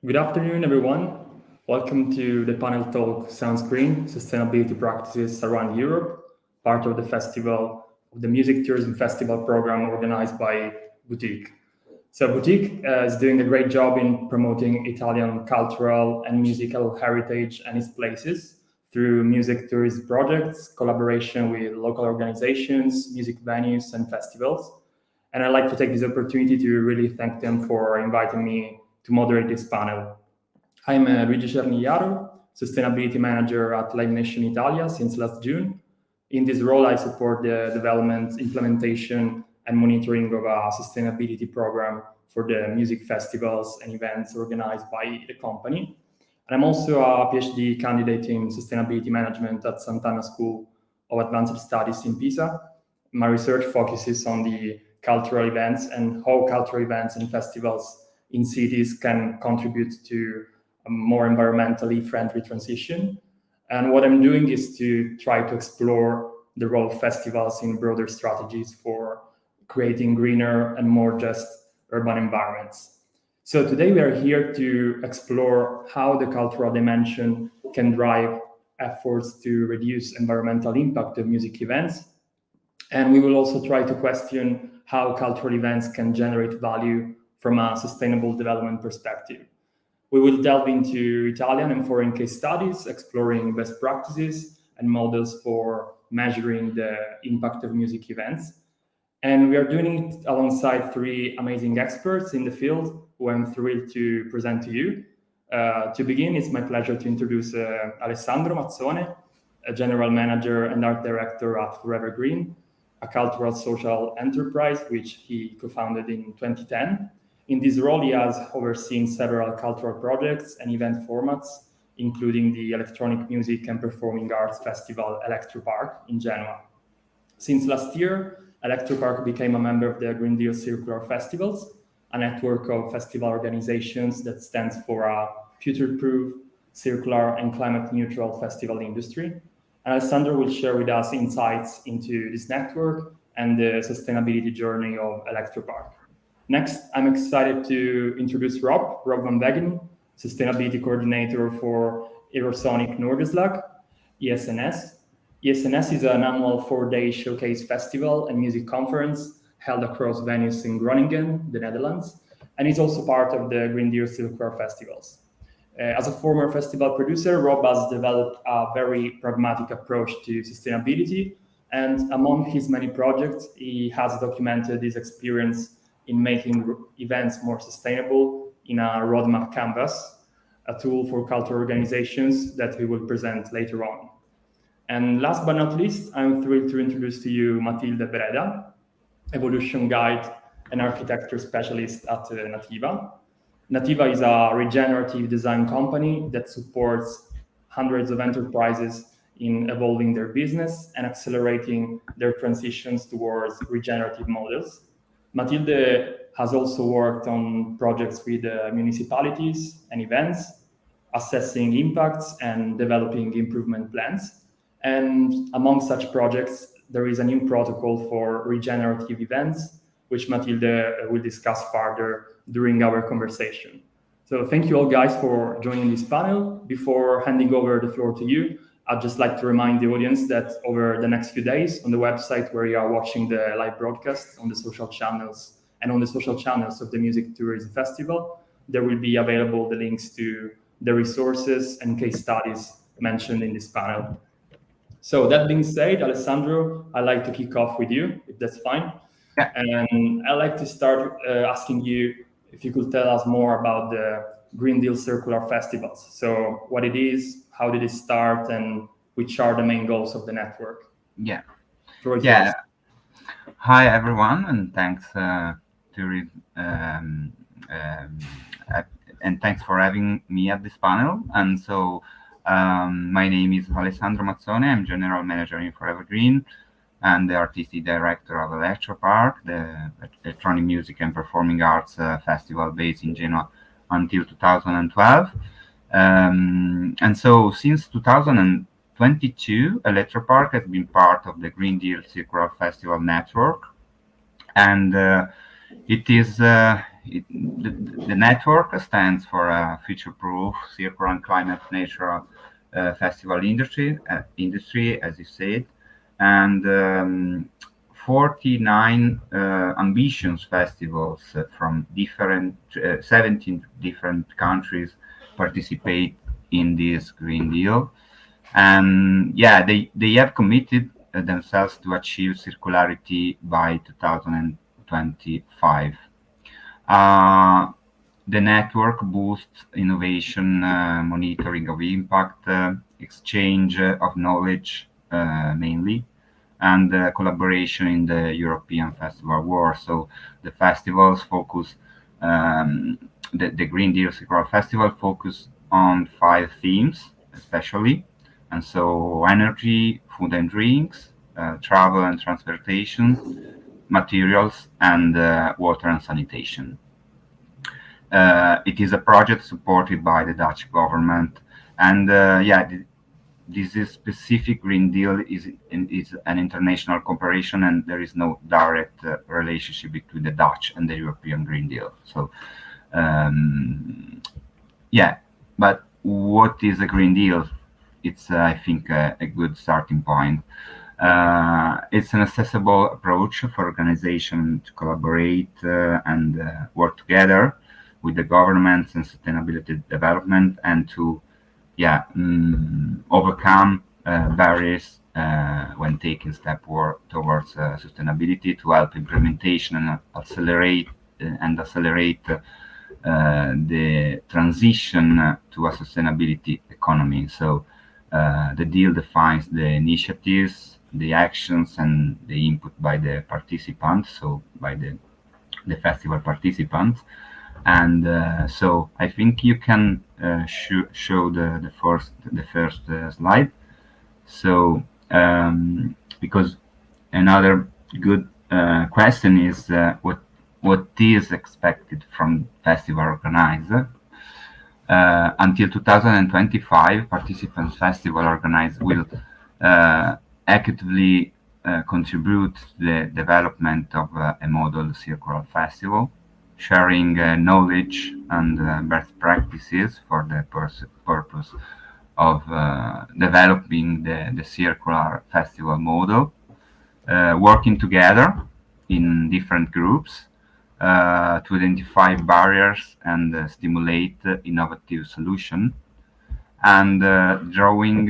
Good afternoon, everyone. Welcome to the panel talk Sunscreen Sustainability Practices Around Europe, part of the festival of the Music Tourism Festival program organized by Boutique. So Boutique is doing a great job in promoting Italian cultural and musical heritage and its places through music tourism projects, collaboration with local organizations, music venues, and festivals. And I'd like to take this opportunity to really thank them for inviting me to moderate this panel. I'm Luigi Cernigliaro, Sustainability Manager at Live Nation Italia since last June. In this role, I support the development, implementation, and monitoring of a sustainability program for the music festivals and events organized by the company. And I'm also a PhD candidate in sustainability management at Sant'Anna School of Advanced Studies in Pisa. My research focuses on the cultural events and how cultural events and festivals in cities can contribute to a more environmentally friendly transition. And what I'm doing is to try to explore the role of festivals in broader strategies for creating greener and more just urban environments. So today we are here to explore how the cultural dimension can drive efforts to reduce environmental impact of music events. And we will also try to question how cultural events can generate value from a sustainable development perspective. We will delve into Italian and foreign case studies, exploring best practices and models for measuring the impact of music events. And we are doing it alongside three amazing experts in the field who I'm thrilled to present to you. To begin, it's my pleasure to introduce Alessandro Mazzone, a general manager and art director at Forever Green, a cultural social enterprise which he co-founded in 2010. In this role, he has overseen several cultural projects and event formats, including the electronic music and performing arts festival Electropark in Genoa. Since last year, Electropark became a member of the Green Deal Circular Festivals, a network of festival organizations that stands for a future-proof, circular, and climate-neutral festival industry. And Alessandro will share with us insights into this network and the sustainability journey of Electropark. Next, I'm excited to introduce Rob van Wegen, Sustainability Coordinator for Eurosonic Noorderslag, ESNS. ESNS is an annual 4-day showcase festival and music conference held across venues in Groningen, the Netherlands, and is also part of the Green Deal Circular Festivals. As a former festival producer, Rob has developed a very pragmatic approach to sustainability, and among his many projects, he has documented his experience in making events more sustainable in a roadmap canvas, a tool for cultural organizations that we will present later on. And last but not least, I'm thrilled to introduce to you Matilde Breda, evolution guide and architecture specialist at Nativa. Nativa is a regenerative design company that supports hundreds of enterprises in evolving their business and accelerating their transitions towards regenerative models. Matilde has also worked on projects with municipalities and events, assessing impacts and developing improvement plans. And among such projects, there is a new protocol for regenerative events, which Matilde will discuss further during our conversation. So thank you all guys for joining this panel. Before handing over the floor to you, I'd just like to remind the audience that over the next few days on the website where you are watching the live broadcast on the social channels and on the social channels of the Music Tourism Festival, there will be available the links to the resources and case studies mentioned in this panel. So that being said, Alessandro, I'd like to kick off with you, if that's fine. Yeah. And I'd like to start asking you if you could tell us more about the Green Deal Circular Festivals. So what it is, how did it start, and which are the main goals of the network? Yeah. Floor is Yeah. yours. Hi, everyone, and thanks and thanks for having me at this panel. And so my name is Alessandro Mazzone. I'm General Manager in Forever Green and the Artistic Director of Electropark, the electronic music and performing arts festival based in Genoa until 2012. And so since 2022, Electropark has been part of the Green Deal Circular Festival network. And it is the network stands for a future-proof, circular, and climate-neutral festival industry, as you said, and 49 ambitious festivals from 17 different countries participate in this Green Deal. And yeah, they have committed themselves to achieve circularity by 2025. The network boosts innovation, monitoring of impact, exchange of knowledge mainly, and collaboration in the European festival world. So the festivals focus, the Green Deal Circular Festival focus on 5 themes, especially. And so energy, food and drinks, travel and transportation, materials, and water and sanitation. It is a project supported by the Dutch government, and this is specific Green Deal is an international cooperation, and there is no direct relationship between the Dutch and the European Green Deal. So, but what is a Green Deal? It's, I think, a good starting point. It's an accessible approach for organizations to collaborate and work together with the governments and sustainability development, and to overcome barriers when taking step towards sustainability, to help implementation and accelerate the transition to a sustainability economy. So the deal defines the initiatives, the actions, and the input by the participants, so by the festival participants. And so I think you can show the first slide. So because another good question is what is expected from festival organizer. Until 2025, participants festival organizers will actively contribute to the development of a model circular festival, sharing knowledge and best practices for the purpose of developing the circular festival model, working together in different groups to identify barriers and stimulate innovative solutions, and drawing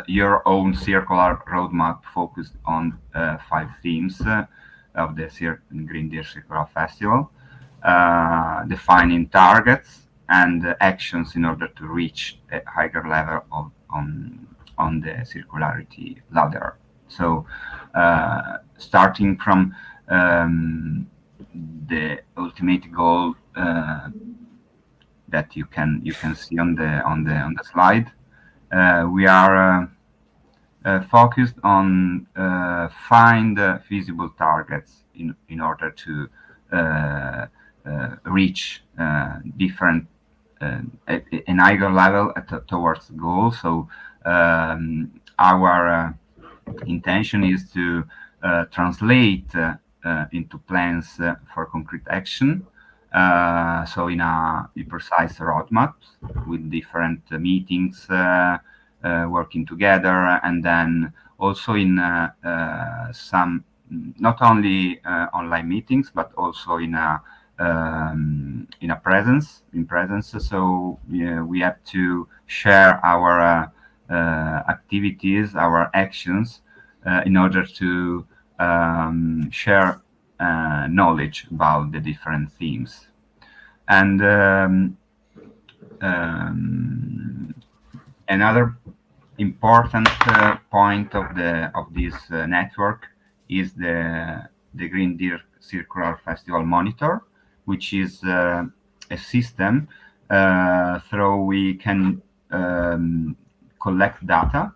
your own circular roadmap focused on 5 themes of the Green Deal Circular Festival, defining targets and actions in order to reach a higher level on the circularity ladder. So starting from the ultimate goal that you can see on the slide, we are focused on find feasible targets in order to reach different an higher level towards the goal. So our intention is to translate into plans for concrete action. So in a precise roadmap with different meetings working together, and then also in some not only online meetings but also in a presence. So we have to share our activities, our actions, in order to share knowledge about the different themes. And another important point of this network is the Green Deal Circular Festival Monitor, which is a system through we can collect data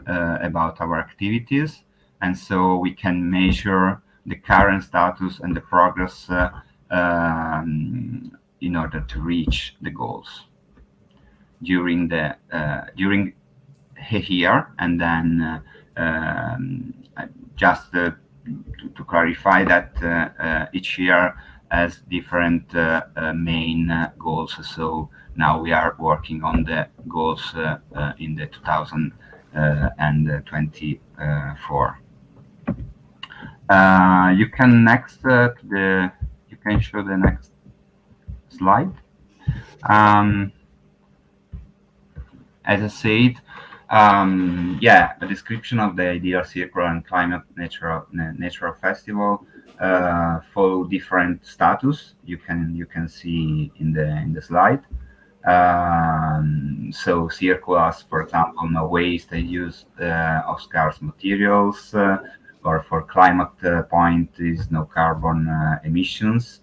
about our activities, and so we can measure the current status and the progress in order to reach the goals during a year. And then just to clarify that each year has different main goals. So now we are working on the goals in the 2024. You can you can show the next slide. As I said, yeah, a description of the ideal circular and climate natural festival follow different status. You can see in the slide. So circulars, for example, no waste, use of scarce materials, or for climate point is no carbon emissions,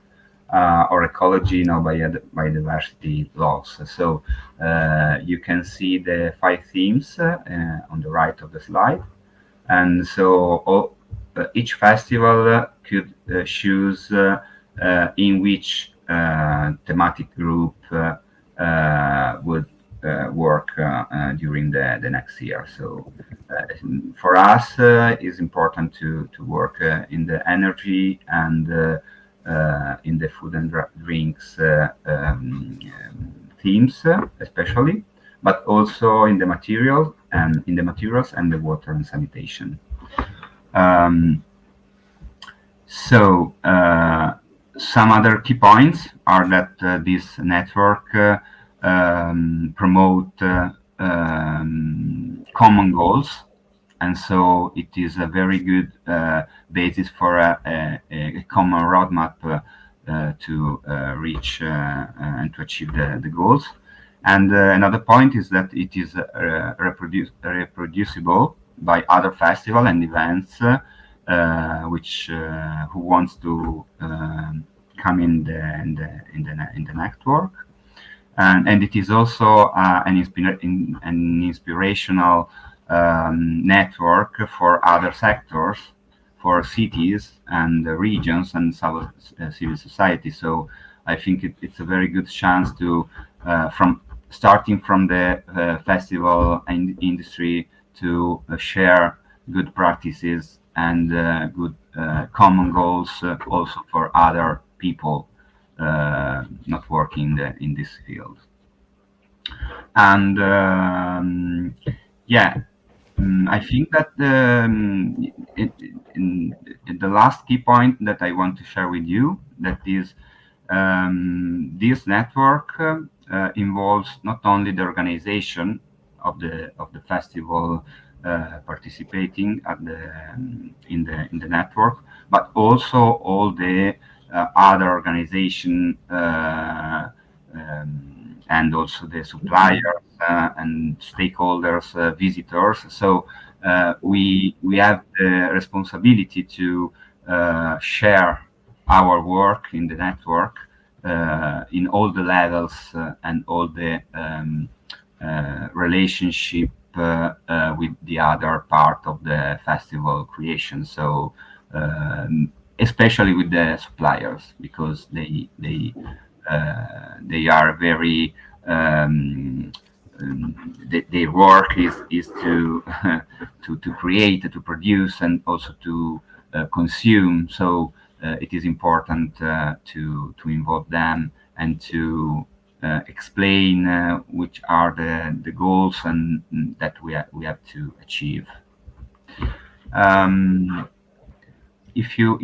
or ecology, no biodiversity loss. So you can see the 5 themes on the right of the slide, and so each festival could choose in which thematic group would work during the next year. So for us, it's important to work in the energy and in the food and drinks themes, especially, but also in the materials and the water and sanitation. So some other key points are that this network promote common goals, and so it is a very good basis for a common roadmap to reach and to achieve the goals. And another point is that it is reproducible by other festivals and events which who wants to come in the network, and it is also an inspirational network for other sectors, for cities and regions and civil society. So I think it's a very good chance to starting from the festival and industry to share good practices and good common goals also for other people not working in this field. And yeah, I think that in the last key point that I want to share with you, that is this network involves not only the organization of the festival participating at in the network, but also all the other organization and also the suppliers and stakeholders, visitors. So we have the responsibility to share our work in the network in all the levels and all the relationship with the other part of the festival creation. So especially with the suppliers, because they are very their work is to to create, to produce, and also to consume. So it is important to involve them and to explain which are the goals and that we have to achieve. If you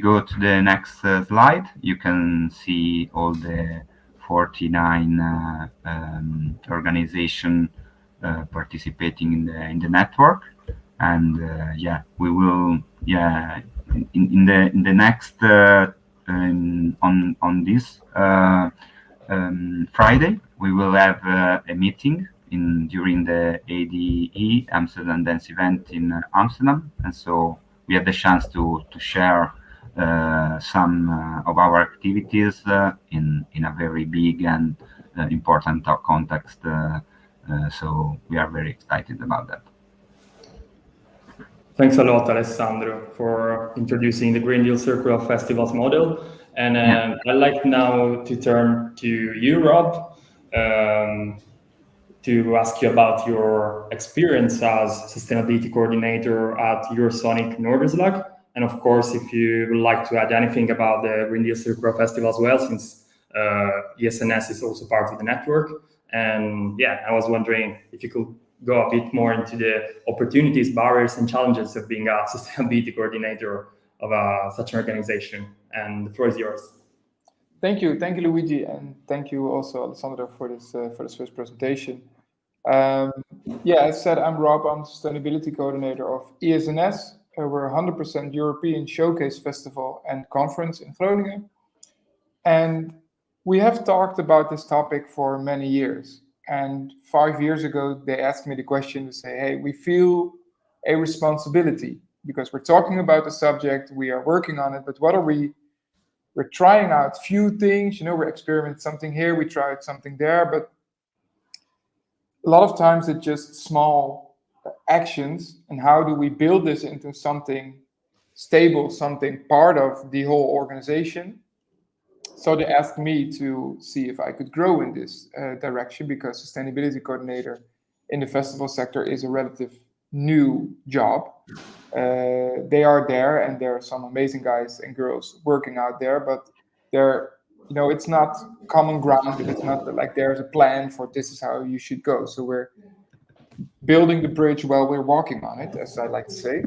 go to the next slide, you can see all the 49 organization participating in the network, and we will in the next on this Friday we will have a meeting during the ADE Amsterdam Dance event in Amsterdam, and so we had the chance to share some of our activities in a very big and important context. So we are very excited about that. Thanks a lot, Alessandro, for introducing the Green Deal Circular Festivals model. And I'd like now to turn to you, Rob, to ask you about your experience as sustainability coordinator at Eurosonic Norderslag, And of course, if you would like to add anything about the Green Deal Circular Festival as well, since ESNS is also part of the network. And yeah, I was wondering if you could go a bit more into the opportunities, barriers, and challenges of being a sustainability coordinator of such an organization. And the floor is yours. Thank you, Luigi, and thank you also, Alessandro, for this first presentation. As said, I'm Rob. I'm the sustainability coordinator of ESNS. We're a 100% European showcase festival and conference in Groningen, and we have talked about this topic for many years. And 5 years ago, they asked me the question to say, hey, we feel a responsibility because we're talking about the subject, we are working on it, but what are we? We're trying out few things, we're experimenting something here, we tried something there, but a lot of times it's just small actions. And how do we build this into something stable, something part of the whole organization? So they asked me to see if I could grow in this direction, because sustainability coordinator in the festival sector is a relative new job. They are there, and there are some amazing guys and girls working out there, but they're, it's not common ground, and it's not like there's a plan for this is how you should go. So we're building the bridge while we're walking on it, as I like to say.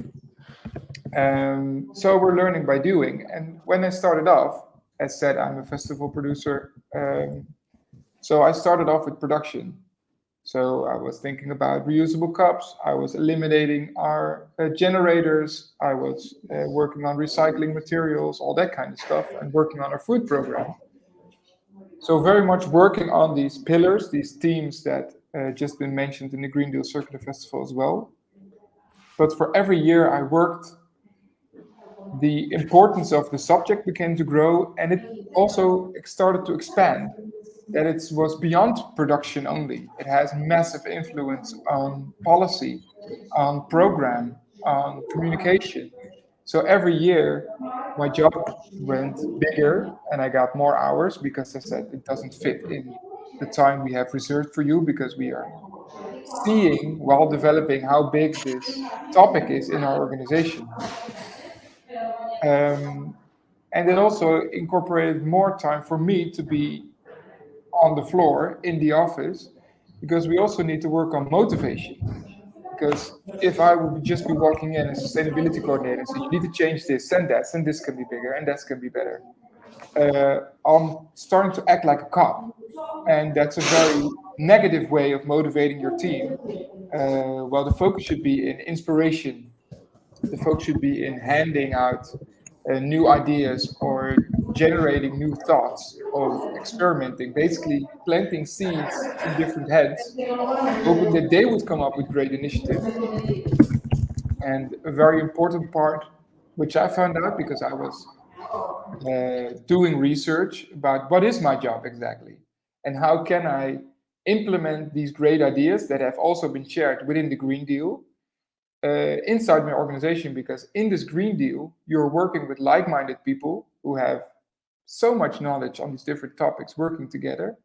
So we're learning by doing. And when I started off, as said, I'm a festival producer. So I started off with production. So I was thinking about reusable cups. I was eliminating our generators. I was working on recycling materials, all that kind of stuff, and working on our food program. So very much working on these pillars, these themes that just been mentioned in the Green Deal Circular Festival as well. But for every year I worked, the importance of the subject began to grow, and it also started to expand. That it was beyond production only. It has massive influence on policy, on program, on communication. So every year, my job went bigger, and I got more hours because I said it doesn't fit in the time we have reserved for you, because we are seeing while developing how big this topic is in our organization. And it also incorporated more time for me to be on the floor in the office, because we also need to work on motivation. Because if I would just be walking in as sustainability coordinator and say, you need to change this and that, and this can be bigger and that can be better, I'm starting to act like a cop. And that's a very negative way of motivating your team. Well, the focus should be in inspiration. The focus should be in handing out new ideas or generating new thoughts, of experimenting, basically planting seeds in different heads, hoping that they would come up with great initiatives. And a very important part, which I found out because I was doing research about what is my job exactly, and how can I implement these great ideas that have also been shared within the Green Deal inside my organization, because in this Green Deal, you're working with like-minded people who have so much knowledge on these different topics working together.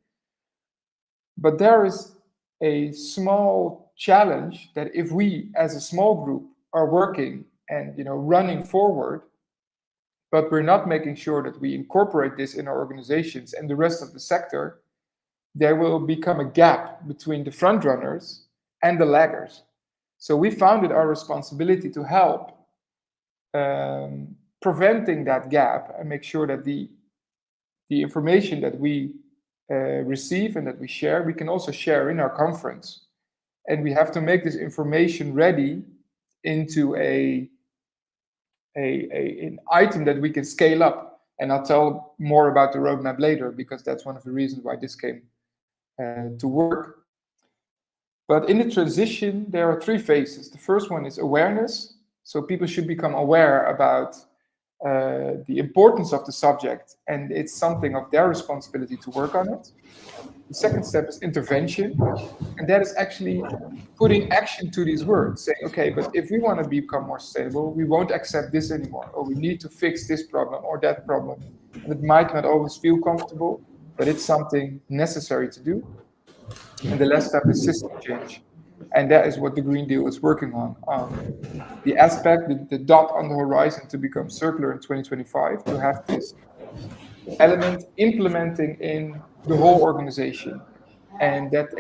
But there is a small challenge that if we as a small group are working and running forward, but we're not making sure that we incorporate this in our organizations and the rest of the sector, there will become a gap between the front runners and the laggers. So we found it our responsibility to help preventing that gap and make sure that the information that we receive and that we share, we can also share in our conference. And we have to make this information ready into an item that we can scale up. And I'll tell more about the roadmap later, because that's one of the reasons why this came to work. But in the transition, there are 3 phases. The first one is awareness. So people should become aware about the importance of the subject, and it's something of their responsibility to work on it. The second step is intervention, and that is actually putting action to these words, saying, okay, but if we want to become more sustainable, we won't accept this anymore, or we need to fix this problem or that problem. And it might not always feel comfortable, but it's something necessary to do. And the last step is system change. And that is what the Green Deal is working on. The aspect, the dot on the horizon to become circular in 2025, to have this element implementing in the whole organization. And that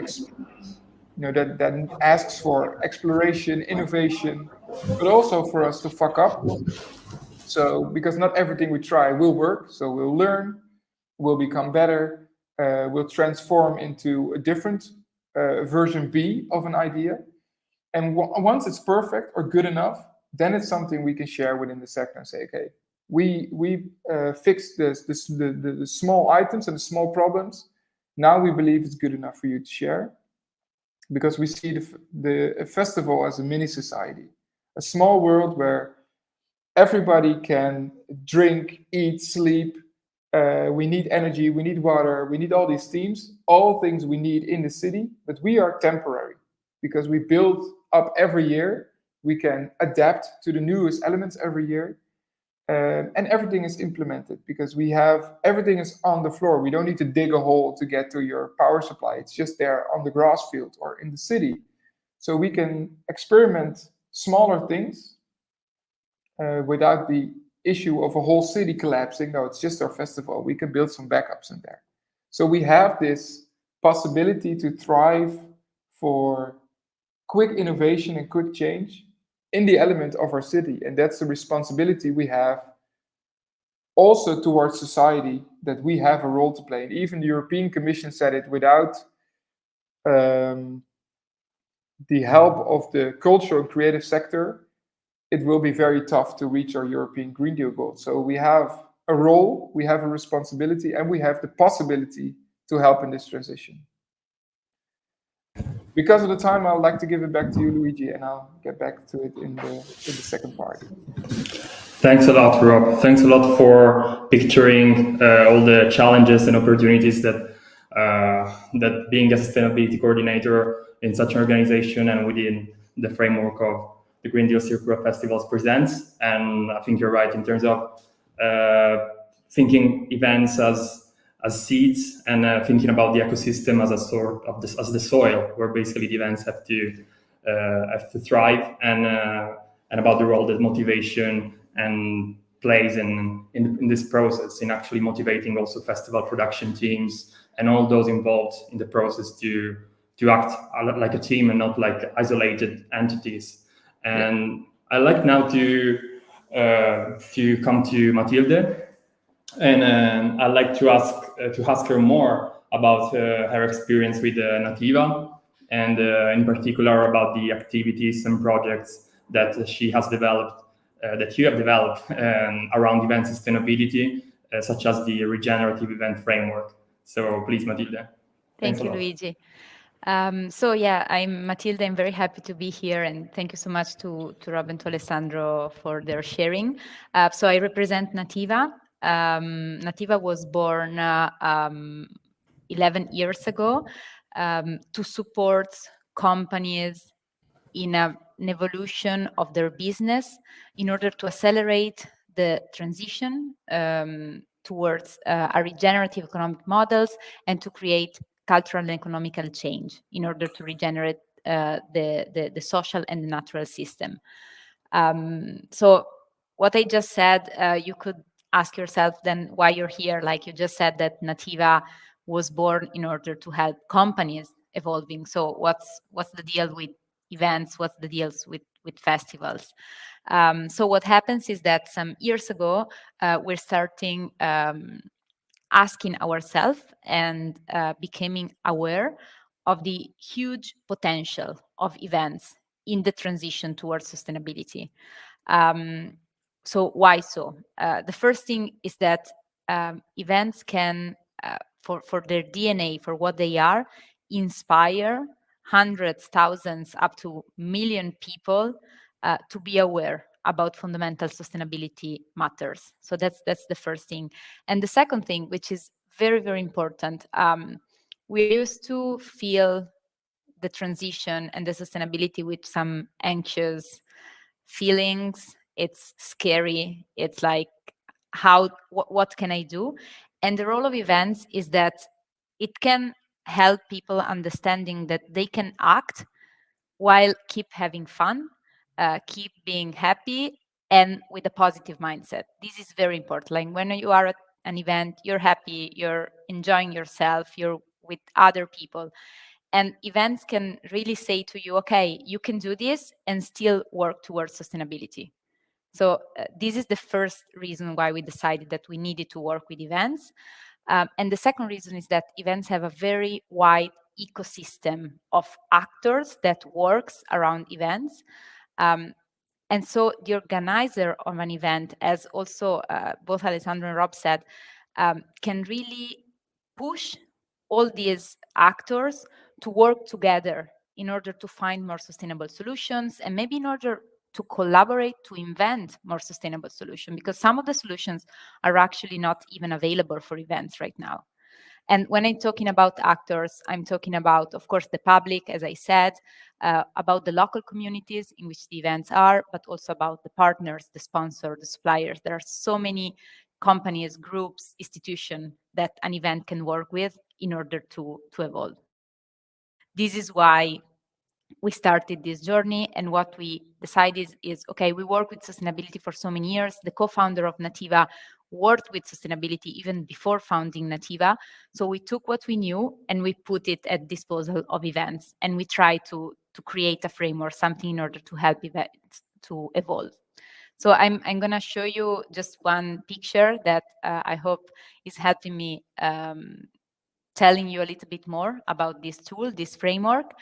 that asks for exploration, innovation, but also for us to fuck up. So because not everything we try will work, so we'll learn, we'll become better, we'll transform into a different version B of an idea. And once it's perfect or good enough, then it's something we can share within the sector and say, okay, we fixed the small items and the small problems. Now we believe it's good enough for you to share, because we see the festival as a mini society, a small world where everybody can drink, eat, sleep. We need energy, we need water, we need all these themes, all things we need in the city, but we are temporary because we build up every year. We can adapt to the newest elements every year. And everything is implemented because everything is on the floor. We don't need to dig a hole to get to your power supply. It's just there on the grass field or in the city. So we can experiment smaller things without the issue of a whole city collapsing. No, it's just our festival. We can build some backups in there. So we have this possibility to thrive for quick innovation and quick change in the element of our city. And that's the responsibility we have also towards society, that we have a role to play. And even the European Commission said it, without the help of the cultural and creative sector, it will be very tough to reach our European Green Deal goals. So we have a role, we have a responsibility, and we have the possibility to help in this transition. Because of the time, I'd like to give it back to you, Luigi, and I'll get back to it in the second part. Thanks a lot, Rob. Thanks a lot for picturing all the challenges and opportunities that being a sustainability coordinator in such an organization and within the framework of the Green Deal Circular Festivals presents. And I think you're right in terms of thinking events as seeds and thinking about the ecosystem as a sort of as the soil, where basically the events have to thrive, and about the role that motivation and plays in this process, in actually motivating also festival production teams and all those involved in the process to act like a team and not like isolated entities. And I'd like now to come to Matilde. And I'd like to ask her more about her experience with Nativa, and in particular about the activities and projects that she has developed, that you have developed around event sustainability, such as the regenerative event framework. So please, Matilde. Thank you, Luigi. So yeah, I'm Matilde. I'm very happy to be here, and thank you so much to Rob and to Alessandro for their sharing. So I represent Nativa. Nativa was born 11 years ago to support companies in an evolution of their business in order to accelerate the transition towards a regenerative economic models, and to create cultural and economical change in order to regenerate the social and the natural system. So what I just said, you could ask yourself then why you're here. Like you just said that Nativa was born in order to help companies evolving. So what's the deal with events? What's the deals with festivals? So what happens is that some years ago, we're starting asking ourselves and becoming aware of the huge potential of events in the transition towards sustainability. So why so? The first thing is that events can, for their DNA, for what they are, inspire hundreds, thousands, up to million people to be aware about fundamental sustainability matters. So that's the first thing. And the second thing, which is very, very important, we used to feel the transition and the sustainability with some anxious feelings. It's scary. It's like, what can I do? And the role of events is that it can help people understanding that they can act while keep having fun, keep being happy, and with a positive mindset. This is very important. Like when you are at an event, you're happy, you're enjoying yourself, you're with other people. And events can really say to you, okay, you can do this and still work towards sustainability. So this is the first reason why we decided that we needed to work with events. And the second reason is that events have a very wide ecosystem of actors that works around events. And so the organizer of an event, as also both Alessandro and Rob said, can really push all these actors to work together in order to find more sustainable solutions, and maybe in order to collaborate to invent more sustainable solutions, because some of the solutions are actually not even available for events right now. And when I'm talking about actors, I'm talking about, of course, the public, as I said, about the local communities in which the events are, but also about the partners, the sponsors, the suppliers. There are so many companies, groups, institutions that an event can work with in order to evolve. This is why we started this journey, and what we decided is, okay, we work with sustainability for so many years. The co-founder of Nativa worked with sustainability even before founding Nativa. So we took what we knew and we put it at disposal of events, and we try to create a framework, something in order to help events to evolve. So I'm going to show you just one picture that I hope is helping me telling you a little bit more about this tool, this framework.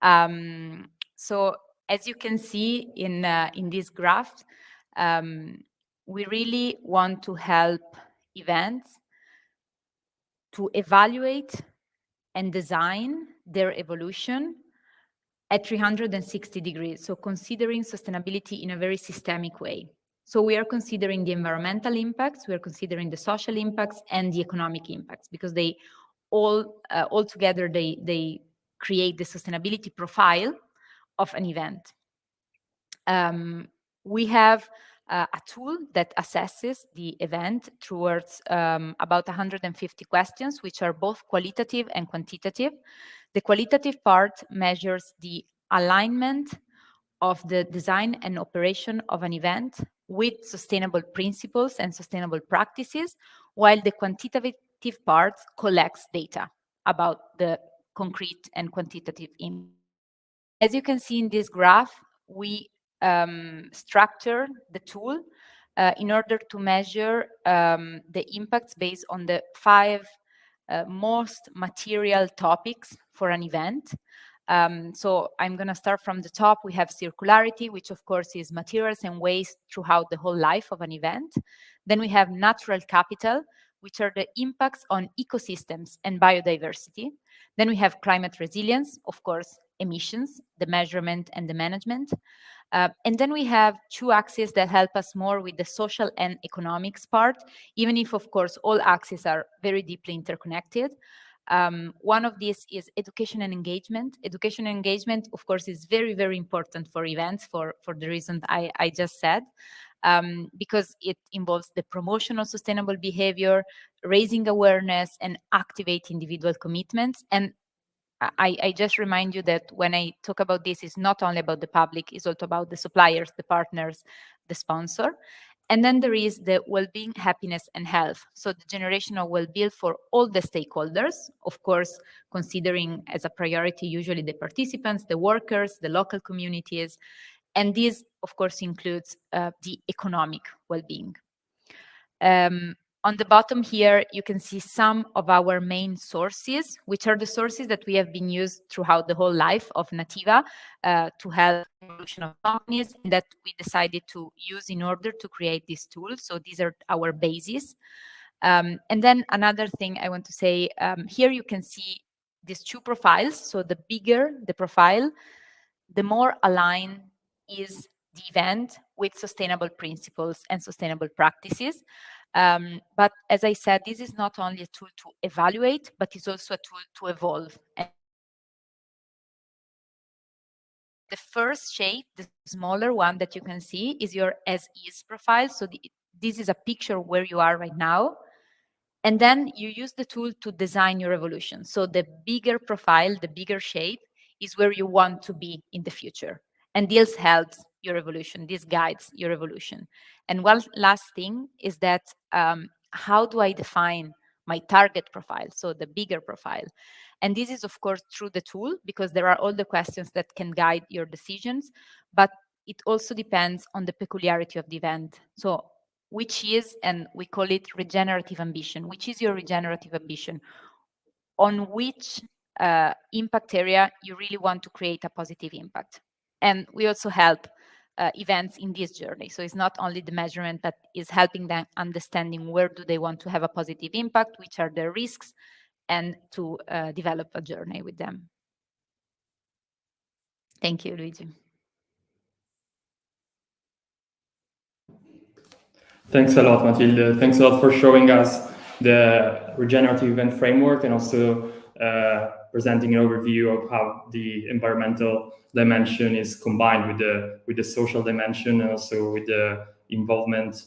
So as you can see in this graph, we really want to help events to evaluate and design their evolution at 360 degrees. So considering sustainability in a very systemic way. So we are considering the environmental impacts, we are considering the social impacts and the economic impacts, because they all together they create the sustainability profile of an event. We have a tool that assesses the event towards about 150 questions, which are both qualitative and quantitative. The qualitative part measures the alignment of the design and operation of an event with sustainable principles and sustainable practices, while the quantitative part collects data about the concrete and quantitative impact. As you can see in this graph, we structure the tool in order to measure the impacts based on the 5 most material topics for an event. So I'm going to start from the top. We have circularity, which of course is materials and waste throughout the whole life of an event. Then we have natural capital, which are the impacts on ecosystems and biodiversity. Then we have climate resilience, of course, emissions, the measurement and the management. And then we have 2 axes that help us more with the social and economics part, even if, of course, all axes are very deeply interconnected. One of these is education and engagement. Education and engagement, of course, is very, very important for events for the reason I just said, because it involves the promotion of sustainable behavior, raising awareness, and activate individual commitments. And I just remind you that when I talk about this, it's not only about the public, it's also about the suppliers, the partners, the sponsor. And then there is the well-being, happiness, and health. So the generation of well-being for all the stakeholders, of course, considering as a priority usually the participants, the workers, the local communities. And this, of course, includes the economic well-being. On the bottom here, you can see some of our main sources, which are the sources that we have been used throughout the whole life of Nativa to help the evolution of companies, and that we decided to use in order to create this tool. So these are our bases. And then another thing I want to say, here you can see these 2 profiles. So the bigger the profile, the more aligned is the event with sustainable principles and sustainable practices. But as I said, this is not only a tool to evaluate, but it's also a tool to evolve. And the first shape, the smaller one that you can see, is your as-is profile. So this is a picture where you are right now. And then you use the tool to design your evolution. So the bigger profile, the bigger shape, is where you want to be in the future. And this helps your evolution, this guides your evolution. And one last thing is that how do I define my target profile, so the bigger profile? And this is, of course, through the tool, because there are all the questions that can guide your decisions, but it also depends on the peculiarity of the event. So which is, and we call it regenerative ambition, which is your regenerative ambition? On which impact area you really want to create a positive impact? And we also help events in this journey. So it's not only the measurement, but is helping them understanding where do they want to have a positive impact, which are their risks, and to develop a journey with them. Thank you, Luigi. Thanks a lot, Matilde. Thanks a lot for showing us the regenerative event framework and also presenting an overview of how the environmental dimension is combined with the social dimension and also with the involvement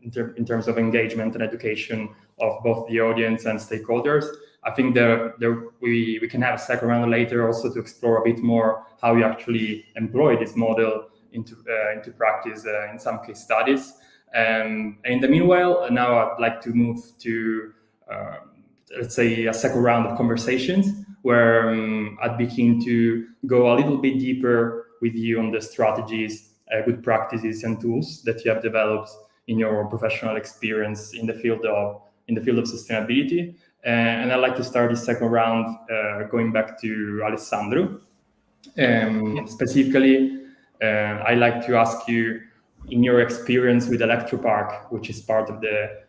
in terms of engagement and education of both the audience and stakeholders. I think we can have a second round later also to explore a bit more how you actually employ this model into practice in some case studies. And in the meanwhile, now I'd like to move to let's say a second round of conversations where I'd be keen to go a little bit deeper with you on the strategies, good practices, and tools that you have developed in your professional experience in the field of sustainability. And I'd like to start this second round going back to Alessandro. Specifically, I'd like to ask you, in your experience with Electropark, which is part of the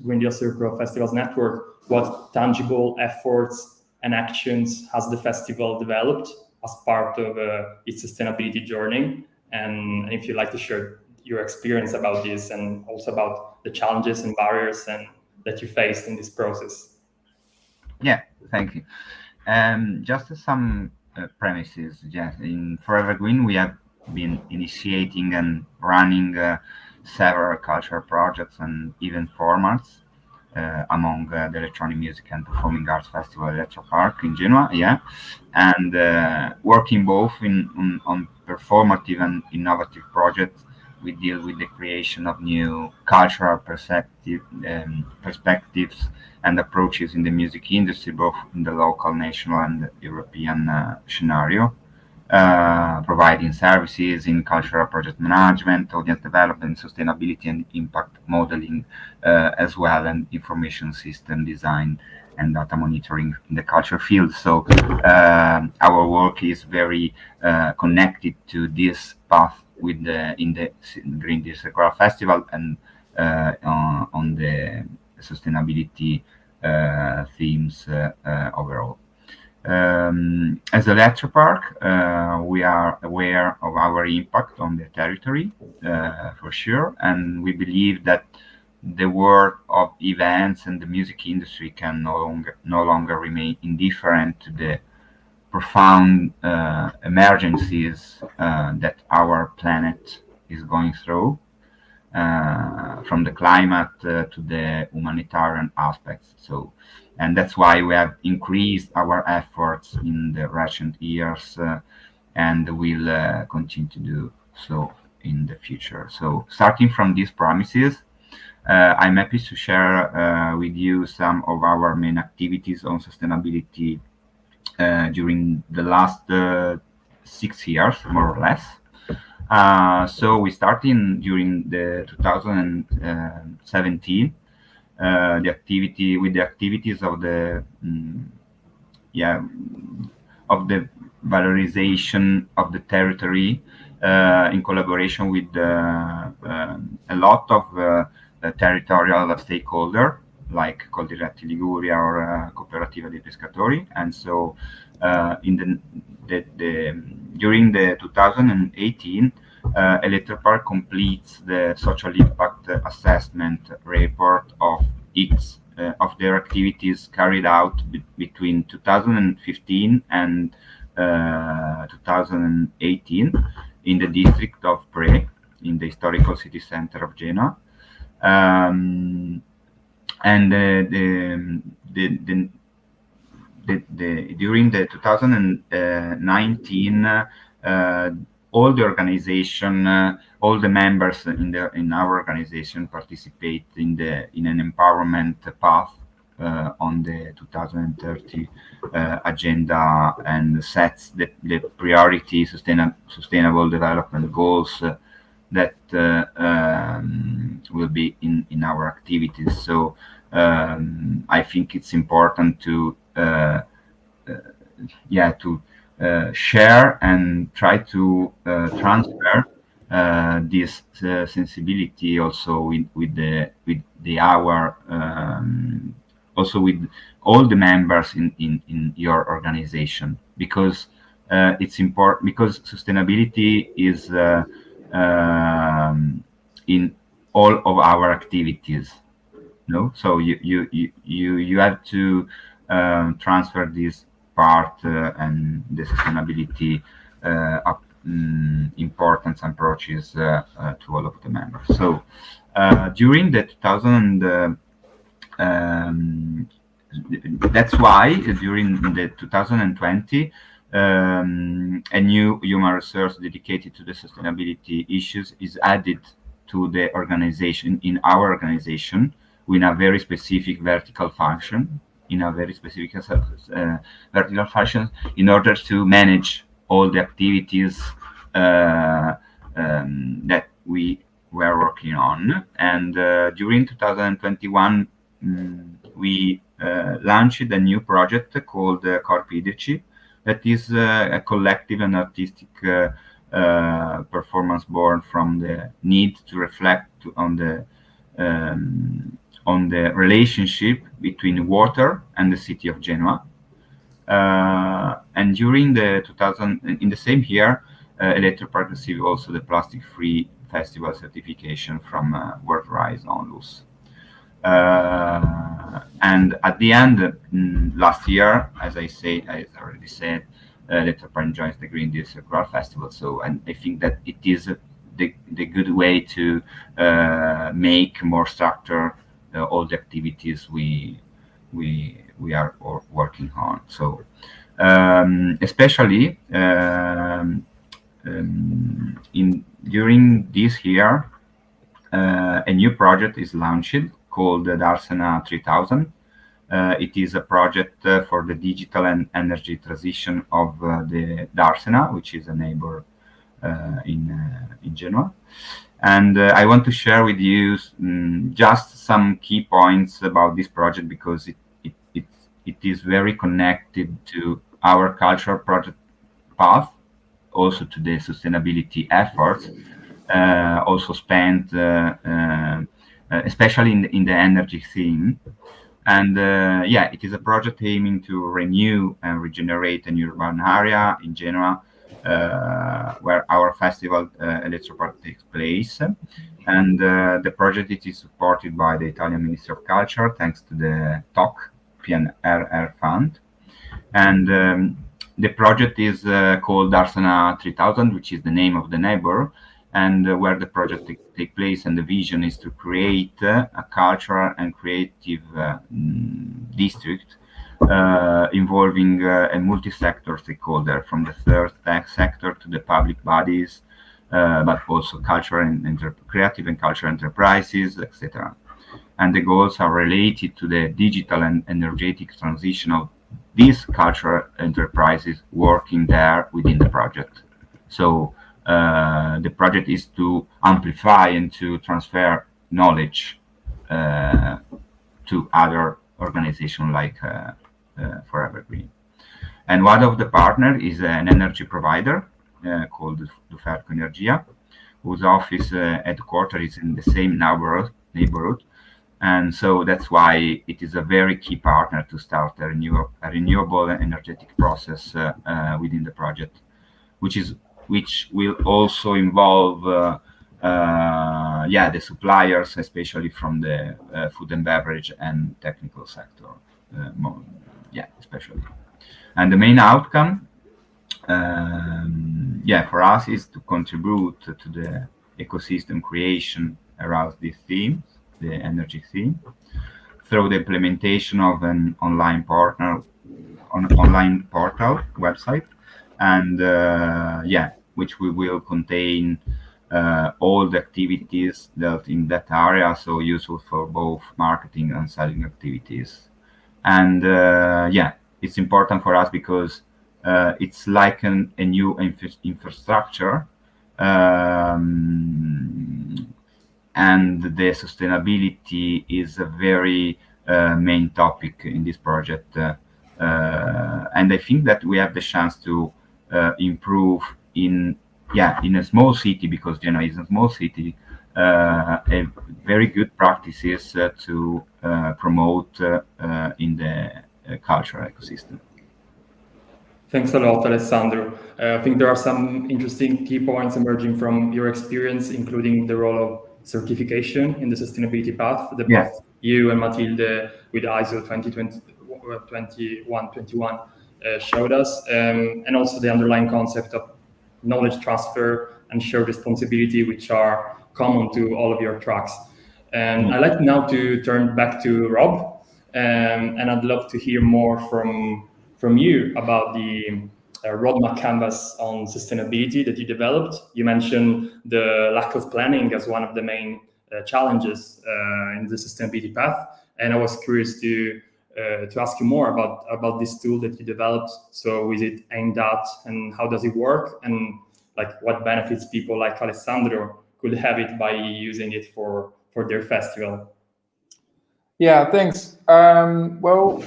Green Deal Circle Festivals Network, what tangible efforts and actions has the festival developed as part of its sustainability journey? And if you'd like to share your experience about this and also about the challenges and barriers that you faced in this process. Yeah, thank you. Just some premises. Yeah, in Forever Green, we have been initiating and running several cultural projects and event formats among the Electronic Music and Performing Arts Festival Electropark in Genoa, and working both on performative and innovative projects. We deal with the creation of new cultural perspectives and approaches in the music industry, both in the local, national, and European scenario. Providing services in cultural project management, audience development, sustainability and impact modeling, as well, and information system design and data monitoring in the culture field. So our work is very connected to this path in the Green Deal Circle Festival and on the sustainability themes overall. As Electropark, we are aware of our impact on the territory, for sure, and we believe that the world of events and the music industry can no longer remain indifferent to the profound emergencies that our planet is going through, from the climate to the humanitarian aspects. So, and that's why we have increased our efforts in the recent years, and will continue to do so in the future. So, starting from these promises, I'm happy to share with you some of our main activities on sustainability during the last 6 years, more or less. So we started during the 2017 the activities of the valorization of the territory in collaboration with a lot of territorial stakeholders like Coldiretti Liguria or Cooperativa dei Pescatori. And so during the 2018, Electropark completes the social impact assessment report of their activities carried out between 2015 and 2018 in the district of Pre, in the historical city center of Genoa. And during the 2019, all the organization, all the members in our organization participate in an empowerment path on the 2030 agenda, and sets the priority sustainable development goals that will be in our activities. So I think it's important to share and try to transfer this sensibility also also with all the members in your organization, because it's important, because sustainability is in all of our activities. No, so you have to transfer this part and the sustainability importance and approaches to all of the members. So during the 2000, that's why during the 2020 a new human resource dedicated to the sustainability issues is added to the organization, in our organization, with a very specific vertical function, in order to manage all the activities that we were working on. And during 2021, we launched a new project called Corpi Idrici, that is a collective and artistic performance born from the need to reflect on the relationship between water and the city of Genoa. And during the in the same year, Electropark received also the plastic-free festival certification from World Rise Onlus. And at the end, last year, as I already said, Electropark joins the Green Deal Circular Festival. So, and I think that it is the good way to make more structured all the activities we are working on. So, especially during this year, a new project is launched called the Darsena 3000. It is a project for the digital and energy transition of the Darsena, which is a neighbor in Genoa. And I want to share with you just some key points about this project, because it is very connected to our cultural project path, also to the sustainability efforts, also spent especially in the energy theme. And it is a project aiming to renew and regenerate an urban area in Genoa, where our festival Electropark takes place. And the project is supported by the Italian Ministry of Culture, thanks to the TOC PNRR fund. And the project is called Darsena 3000, which is the name of the neighbor, and where the project takes place. And the vision is to create a cultural and creative district involving a multi-sector stakeholder, from the third sector to the public bodies, but also cultural and creative and cultural enterprises, etc. And the goals are related to the digital and energetic transition of these cultural enterprises working there within the project. So the project is to amplify and to transfer knowledge to other organizations like Forever Green. And one of the partners is an energy provider called Duferco Energia, whose office headquarters is in the same neighborhood. And so that's why it is a very key partner to start a renewable and energetic process within the project, which will also involve the suppliers, especially from the food and beverage and technical sector, especially. And the main outcome, for us, is to contribute to the ecosystem creation around these themes, the energy theme, through the implementation of an online portal online portal website, and which we will contain all the activities that in that area, so useful for both marketing and selling activities. And it's important for us because it's like a new infrastructure, and the sustainability is a very main topic in this project, and I think that we have the chance to improve in a small city, because Genoa is a small city, a very good practices to promote in the cultural ecosystem. Thanks a lot, Alessandro. I think there are some interesting key points emerging from your experience, including the role of certification in the sustainability path that both you and Matilde with ISO 2121 showed us, and also the underlying concept of knowledge transfer and shared responsibility, which are common to all of your tracks. And I'd like now to turn back to Rob, and I'd love to hear more from you about the roadmap canvas on sustainability that you developed. You mentioned the lack of planning as one of the main challenges in the sustainability path, and I was curious to ask you more about this tool that you developed. So is it aimed at, and how does it work, and like what benefits people like Alessandro could have it by using it for their festival? Yeah, thanks. Well,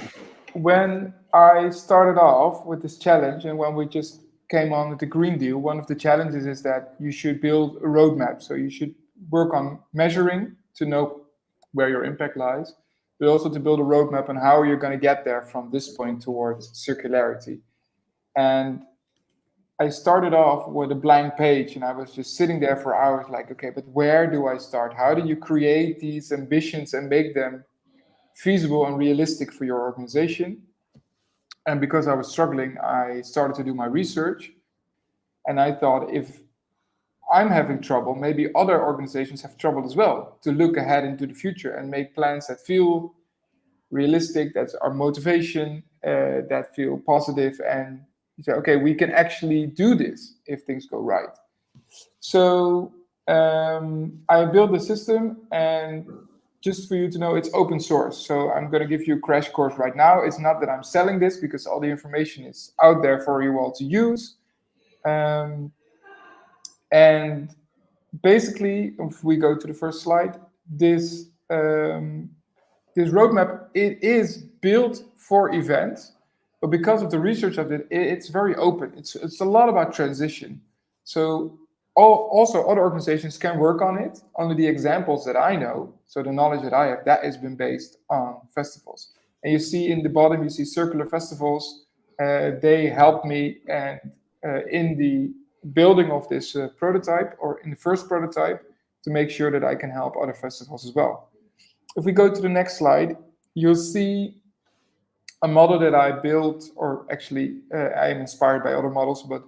when I started off with this challenge, and when we just came on with the Green Deal, one of the challenges is that you should build a roadmap. So you should work on measuring to know where your impact lies, but also to build a roadmap on how you're going to get there from this point towards circularity. And I started off with a blank page, and I was just sitting there for hours like, okay, but where do I start? How do you create these ambitions and make them feasible and realistic for your organization? And because I was struggling, I started to do my research, and I thought, if I'm having trouble, maybe other organizations have trouble as well, to look ahead into the future and make plans that feel realistic, that's our motivation, that feel positive, and you say, okay, we can actually do this if things go right. So I built the system, and just for you to know, it's open source. So I'm going to give you a crash course right now. It's not that I'm selling this, because all the information is out there for you all to use. And basically, if we go to the first slide, this roadmap, it is built for events, but because of the research of it, it's very open. It's a lot about transition. So also other organizations can work on it. Only the examples that I know, so the knowledge that I have, that has been based on festivals. And you see in the bottom, you see circular festivals. They helped me, and in the building of this prototype, or in the first prototype, to make sure that I can help other festivals as well. If we go to the next slide, you'll see a model that I built, or actually I am inspired by other models, but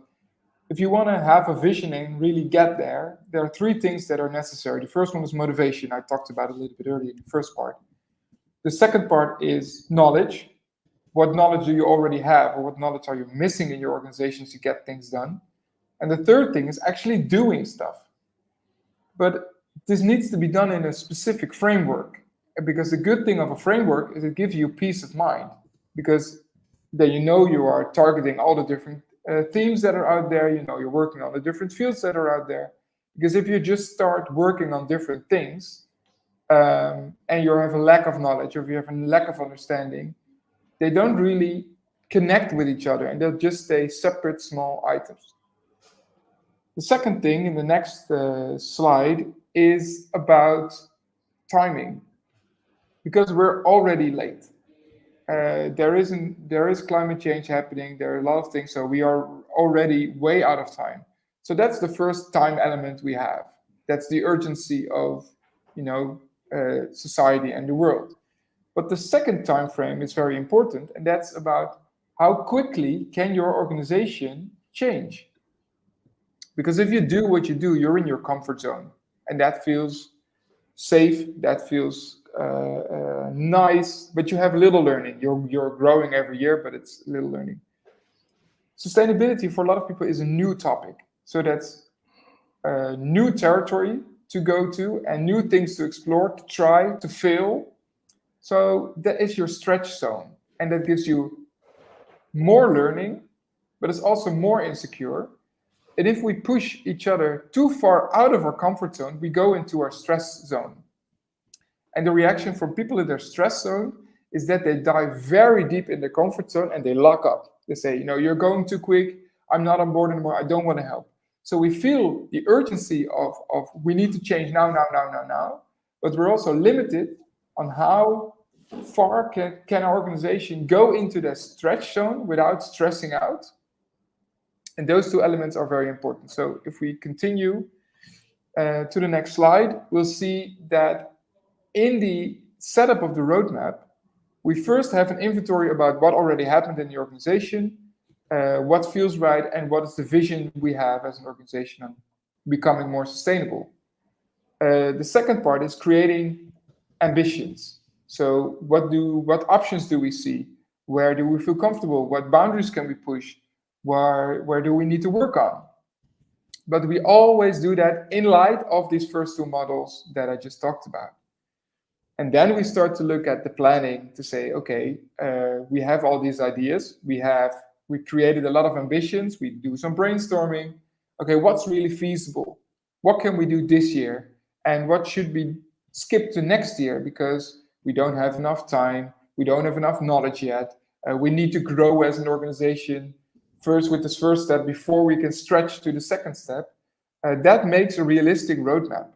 if you want to have a vision and really get there, there are three things that are necessary. The first one is motivation. I talked about it a little bit earlier in the first part. The second part is knowledge. What knowledge do you already have, or what knowledge are you missing in your organizations to get things done? And the third thing is actually doing stuff. But this needs to be done in a specific framework, because the good thing of a framework is it gives you peace of mind, because then you know you are targeting all the different themes that are out there, you know you're working on the different fields that are out there. Because if you just start working on different things, and you have a lack of knowledge, or if you have a lack of understanding, they don't really connect with each other, and they'll just stay separate small items. The second thing in the next slide is about timing, because we're already late. There is climate change happening. There are a lot of things, so we are already way out of time. So that's the first time element we have. That's the urgency of, society and the world. But the second time frame is very important, and that's about how quickly can your organization change. Because if you do what you do, you're in your comfort zone, and that feels safe, that feels nice, but you have little learning. You're growing every year, but it's little learning. Sustainability for a lot of people is a new topic. So that's new territory to go to and new things to explore, to try, to fail. So that is your stretch zone. And that gives you more learning, but it's also more insecure. And if we push each other too far out of our comfort zone, we go into our stress zone. And the reaction from people in their stress zone is that they dive very deep in their comfort zone and they lock up. They say, you're going too quick. I'm not on board anymore. I don't want to help. So we feel the urgency of we need to change now. But we're also limited on how far can our organization go into the stretch zone without stressing out. And those two elements are very important. So if we continue to the next slide, we'll see that in the setup of the roadmap, we first have an inventory about what already happened in the organization, what feels right, and what is the vision we have as an organization on becoming more sustainable. The second part is creating ambitions. So what options do we see? Where do we feel comfortable? What boundaries can we push? Where do we need to work on? But we always do that in light of these first two models that I just talked about. And then we start to look at the planning to say, okay, we have all these ideas. We created a lot of ambitions. We do some brainstorming. Okay, what's really feasible? What can we do this year? And what should be skipped to next year because we don't have enough time. We don't have enough knowledge yet. We need to grow as an organization first with this first step before we can stretch to the second step. That makes a realistic roadmap.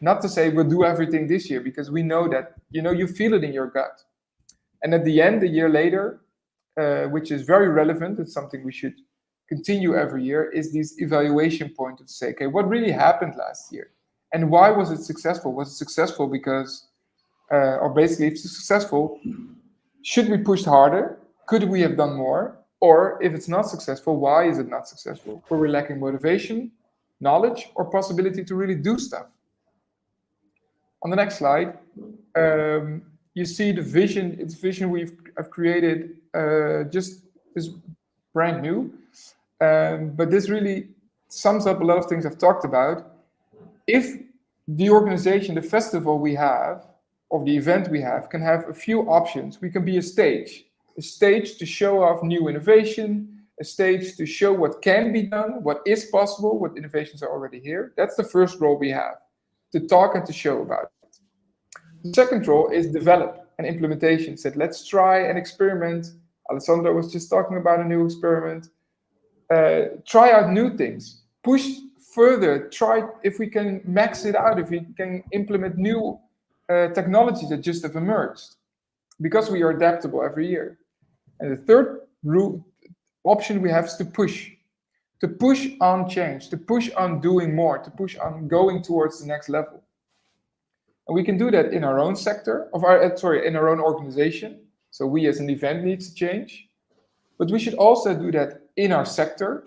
Not to say we'll do everything this year, because we know that, you feel it in your gut. And at the end, a year later, which is very relevant, it's something we should continue every year, is this evaluation point to say, okay, what really happened last year? And why was it successful? Was it successful because, or basically, if it's successful, should we push harder? Could we have done more? Or if it's not successful, why is it not successful? Were we lacking motivation, knowledge, or possibility to really do stuff? On the next slide, you see the vision. It's a vision I've created, just is brand new. But this really sums up a lot of things I've talked about. If the organization, the festival we have, or the event we have, can have a few options, we can be a stage to show off new innovation, a stage to show what can be done, what is possible, what innovations are already here. That's the first role we have, to talk and to show about it. The second role is develop and implementation. Said, let's try and experiment. Alessandro was just talking about a new experiment. Try out new things. Push further. Try if we can max it out, if we can implement new technologies that just have emerged. Because we are adaptable every year. And the third option we have is to push. To push on change, to push on doing more, to push on going towards the next level. And we can do that in our own sector, in our own organization. So we as an event need to change. But we should also do that in our sector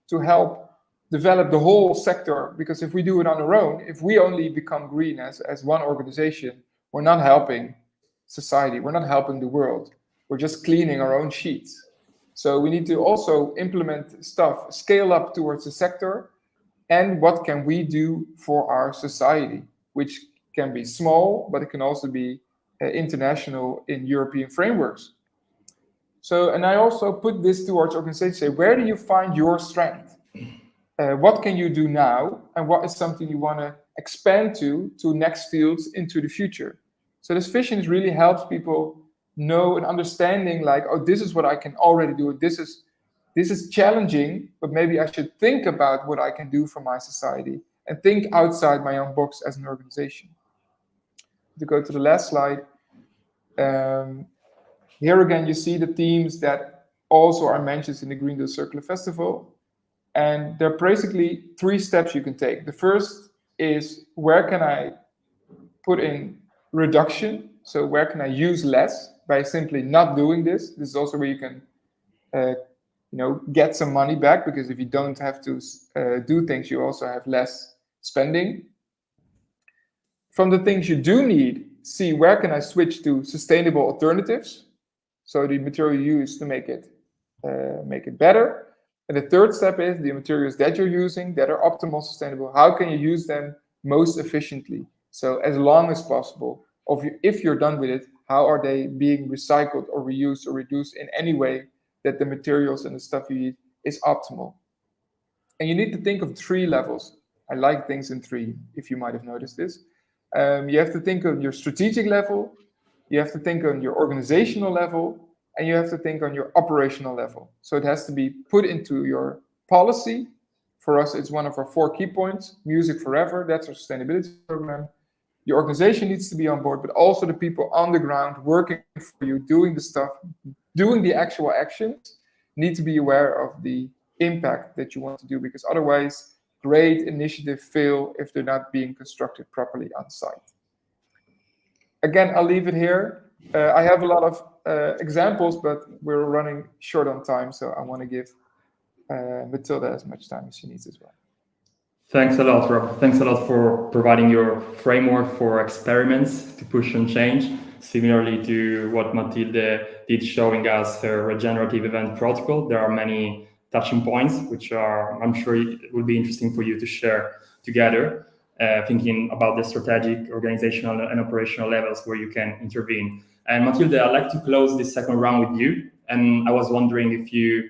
to help develop the whole sector. Because if we do it on our own, if we only become green as one organization, we're not helping society. We're not helping the world. We're just cleaning our own sheets. So we need to also implement stuff, scale up towards the sector. And what can we do for our society, which can be small, but it can also be international in European frameworks. So, and I also put this towards organizations, say, where do you find your strength? What can you do now? And what is something you want to expand to next fields into the future? So this vision really helps people know and understanding like, oh, this is what I can already do. This is challenging, but maybe I should think about what I can do for my society and think outside my own box as an organization. To go to the last slide, here again, you see the themes that also are mentioned in the Green Deal Circular Festival. And there are basically 3 steps you can take. The first is, where can I put in reduction? So where can I use less by simply not doing this? This is also where you can get some money back, because if you don't have to do things, you also have less spending. From the things you do need, see where can I switch to sustainable alternatives, so the material you use to make it better. And the third step is the materials that you're using that are optimal, sustainable. How can you use them most efficiently? So as long as possible. If you're done with it, how are they being recycled or reused or reduced in any way that the materials and the stuff you need is optimal? And you need to think of 3 levels. I like things in 3, if you might have noticed this. You have to think on your strategic level, you have to think on your organizational level, and you have to think on your operational level. So it has to be put into your policy. For us, it's one of our 4 key points. Music Forever, that's our sustainability program. Your organization needs to be on board, but also the people on the ground working for you, doing the stuff, doing the actual actions, need to be aware of the impact that you want to do, because otherwise great initiatives fail if they're not being constructed properly on site. Again, I'll leave it here. I have a lot of examples, but we're running short on time, so I want to give Matilda as much time as she needs as well. Thanks a lot, Rob. Thanks a lot for providing your framework for experiments to push and change, similarly to what Matilde did, showing us her regenerative event protocol. There are many touching points, which I'm sure it will be interesting for you to share together, thinking about the strategic, organizational, and operational levels where you can intervene. And Matilde, I'd like to close this second round with you. And I was wondering if you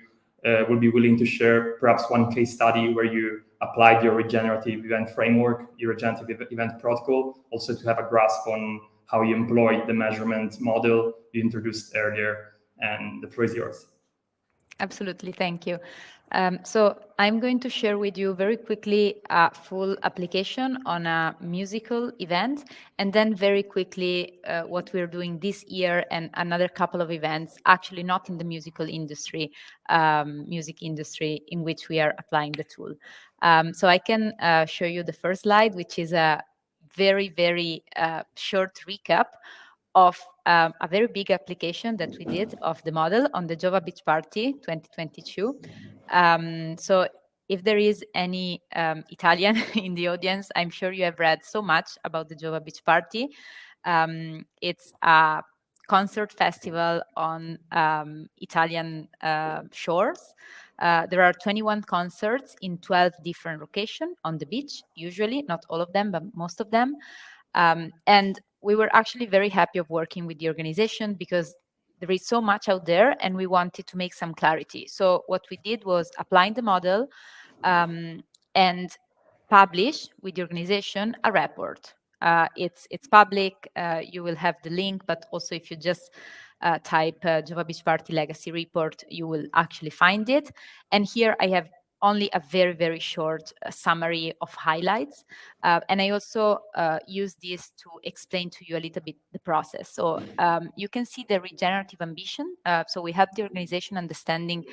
would be willing to share perhaps one case study where you applied your regenerative event framework, your regenerative event protocol, also to have a grasp on how you employ the measurement model you introduced earlier. And the floor is yours. Absolutely, thank you. So I'm going to share with you very quickly a full application on a musical event, and then very quickly what we're doing this year and another couple of events, actually not in the musical industry, music industry, in which we are applying the tool. So I can show you the first slide, which is a very, very short recap of a very big application that we did of the model on the Jova Beach Party 2022. So if there is any Italian in the audience, I'm sure you have read so much about the Jova Beach Party. It's a concert festival on Italian shores. There are 21 concerts in 12 different locations on the beach, usually, not all of them, but most of them. And we were actually very happy of working with the organization because there is so much out there and we wanted to make some clarity. So what we did was applying the model and publish with the organization a report. It's public, you will have the link, but also if you just type Jova Beach Party Legacy Report, you will actually find it. And here I have only a very, very short summary of highlights. And I also use this to explain to you a little bit the process. So you can see the regenerative ambition. So we have the organization understanding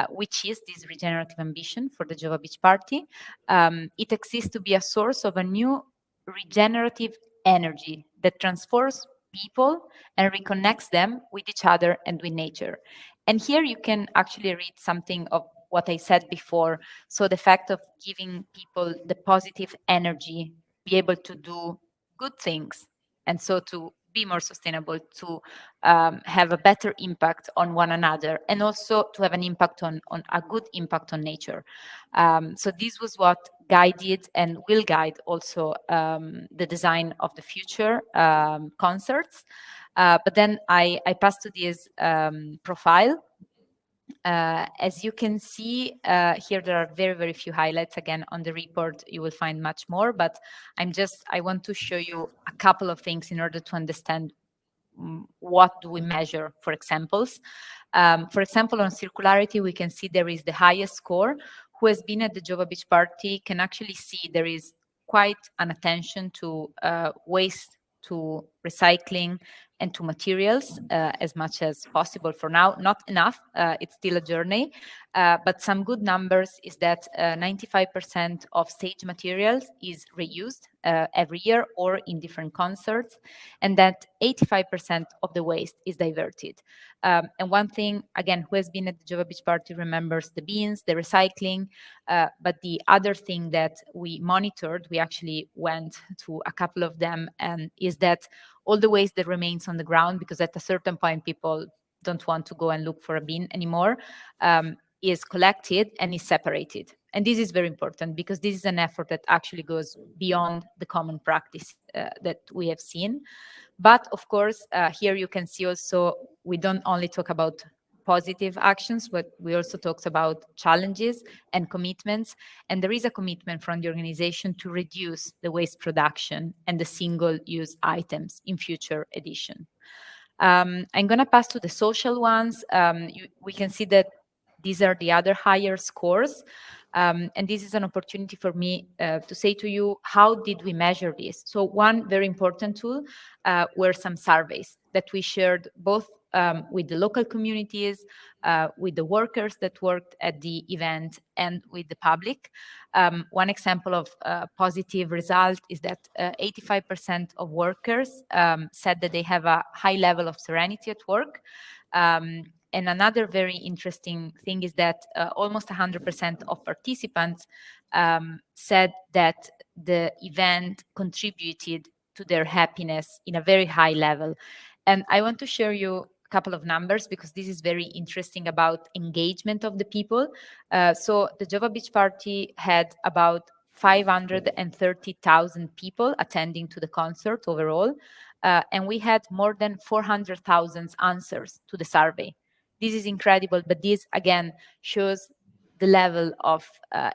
which is this regenerative ambition for the Jova Beach Party. It exists to be a source of a new regenerative energy that transforms people and reconnects them with each other and with nature. And here you can actually read something of what I said before. So the fact of giving people the positive energy, be able to do good things, and so to be more sustainable, to have a better impact on one another, and also to have an impact on a good impact on nature. So this was what guided and will guide also the design of the future concerts. But then I passed to this profile. As you can see here, there are very, very few highlights. Again, on the report, you will find much more, but I want to show you a couple of things in order to understand what do we measure for examples. For example, on circularity, we can see there is the highest score. Who has been at the Jova Beach Party can actually see there is quite an attention to waste, to recycling, and to materials as much as possible for now. Not enough, it's still a journey, but some good numbers is that 95% of stage materials is reused every year or in different concerts, and that 85% of the waste is diverted. And one thing, again, who has been at the Jova Beach Party remembers the bins, the recycling, but the other thing that we monitored, we actually went to a couple of them, and is that all the waste that remains on the ground, because at a certain point people don't want to go and look for a bin anymore, is collected and is separated. And this is very important because this is an effort that actually goes beyond the common practice that we have seen. But of course, here you can see also, we don't only talk about positive actions, but we also talked about challenges and commitments. And there is a commitment from the organization to reduce the waste production and the single-use items in future edition. I'm going to pass to the social ones. We can see that these are the other higher scores. And this is an opportunity for me to say to you, how did we measure this? So one very important tool were some surveys that we shared both with the local communities, with the workers that worked at the event, and with the public. One example of positive result is that 85% of workers said that they have a high level of serenity at work. And another very interesting thing is that almost 100% of participants said that the event contributed to their happiness in a very high level. And I want to share you a couple of numbers because this is very interesting about engagement of the people. So the Jova Beach Party had about 530,000 people attending to the concert overall. And we had more than 400,000 answers to the survey. This is incredible, but this again shows the level of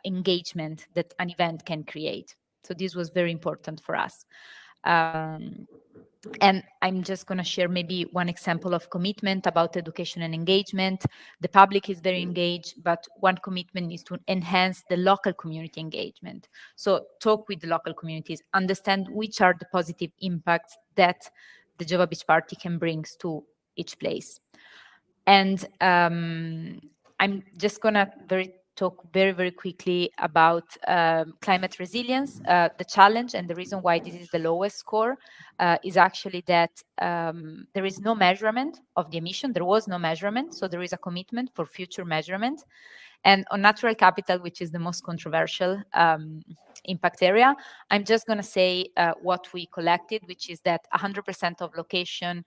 engagement that an event can create. So this was very important for us. And I'm just going to share maybe one example of commitment about education and engagement. The public is very engaged, but one commitment is to enhance the local community engagement. So talk with the local communities, understand which are the positive impacts that the Jova Beach Party can bring to each place. And I'm just going to talk very, very quickly about climate resilience. The challenge and the reason why this is the lowest score is actually that there is no measurement of the emission. There was no measurement, so there is a commitment for future measurement. And on natural capital, which is the most controversial impact area, I'm just going to say what we collected, which is that 100% of location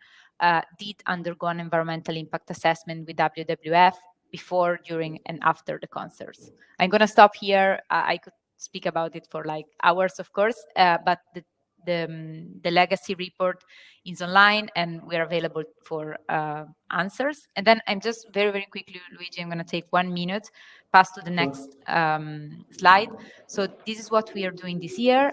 did undergo an environmental impact assessment with WWF before, during, and after the concerts. I'm going to stop here. I could speak about it for like hours, of course, but the legacy report is online and we're available for answers. And then I'm just very, very quickly, Luigi, I'm going to take 1 minute, pass to the next slide. So this is what we are doing this year.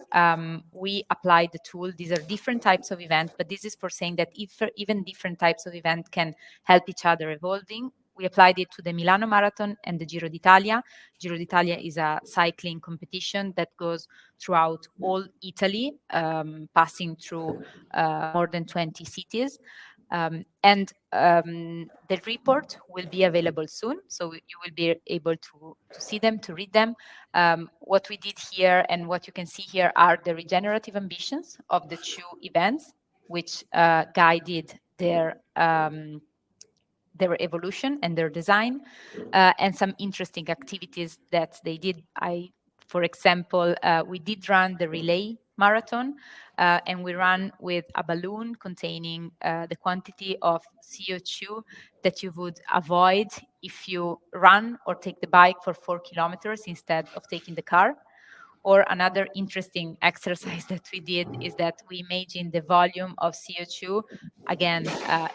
We applied the tool. These are different types of events, but this is for saying that if even different types of events can help each other evolving. We applied it to the Milano Marathon and the Giro d'Italia. Giro d'Italia is a cycling competition that goes throughout all Italy, passing through more than 20 cities. And the report will be available soon, so you will be able to see them, to read them. What we did here and what you can see here are the regenerative ambitions of the two events, which guided their evolution and their design, and some interesting activities that they did. For example, we did run the relay marathon, and we ran with a balloon containing the quantity of CO2 that you would avoid if you run or take the bike for 4 kilometers instead of taking the car. Or another interesting exercise that we did is that we imagined the volume of CO2, again,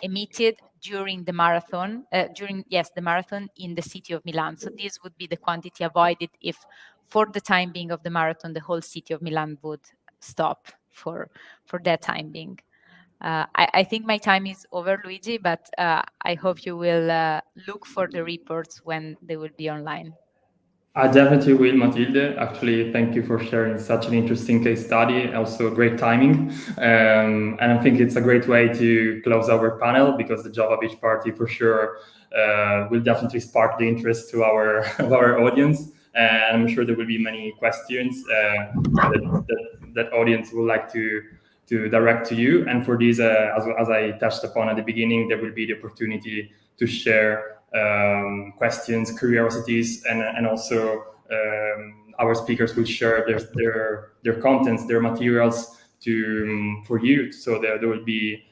emitted during the marathon, the marathon in the city of Milan. So this would be the quantity avoided if, for the time being of the marathon, the whole city of Milan would stop for that time being. I think my time is over, Luigi, but I hope you will look for the reports when they will be online. I definitely will, Matilde. Actually, thank you for sharing such an interesting case study. Also, great timing. And I think it's a great way to close our panel, because the Java Beach party for sure will definitely spark the interest to our audience. And I'm sure there will be many questions that audience would like to direct to you. And for these, as I touched upon at the beginning, there will be the opportunity to share questions, curiosities, and also our speakers will share their contents, their materials for you, so there will be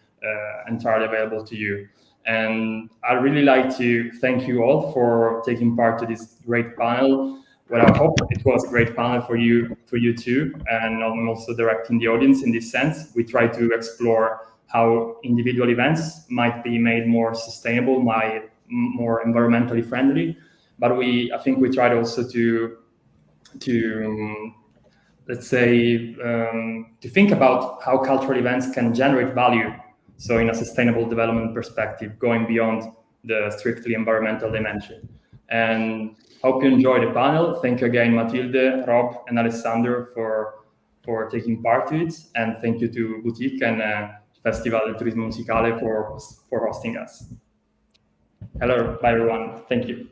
entirely available to you. And I'd really like to thank you all for taking part to this great panel. Well, I hope it was a great panel for you too, and I'm also directing the audience in this sense. We try to explore how individual events might be made more sustainable, more environmentally friendly, but I think we tried also to let's say to think about how cultural events can generate value, so in a sustainable development perspective, going beyond the strictly environmental dimension. And hope you enjoy the panel. Thank you again, Matilde, Rob, and Alessandro for taking part in it, and thank you to Boutique and Festival del Turismo Musicale for hosting us. Hello, bye everyone. Thank you.